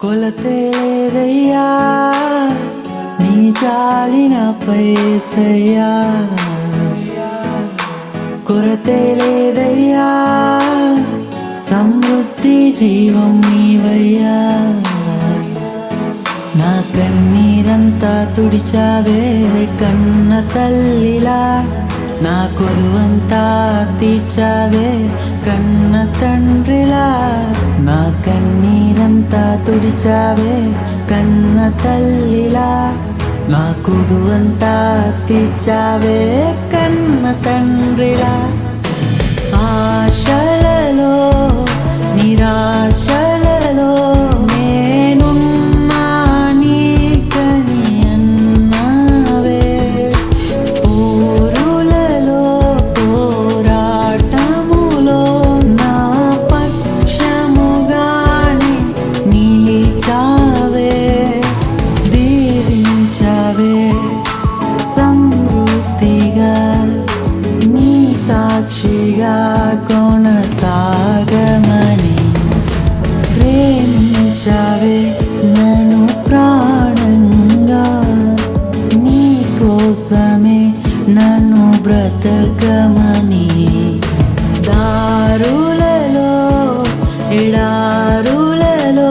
కొలతే లేదయ్యా నీ చాలినపై యేసయ్యా, కొరతే లేదయ్యా సమృద్ధి జీవం నీవయ్యా. నా కన్నీరంతా తుడిచావే కన్న తల్లిలా, నా కొదువంతా తీర్చావే కన్న తండ్రిలా. నా కన్నీరంతా తుడిచావే కన్న తల్లిలా, నా కొదువంతా తీర్చావే కన్న తండ్రిలా. ఆశలలో నిరాశలలో నేనున్నా నీకని అన్నావే, పోరులలో పోరాటములో నా పక్షముగాని నిలిచావే, దీవించావే సమృద్ధిగా నీ సాక్షిగా కొనసాగమని. ప్రేమించావే నన్ను ప్రాణంగా, నీ కోసమే నన్ను బ్రతకమని. దారులలో ఎడారులలో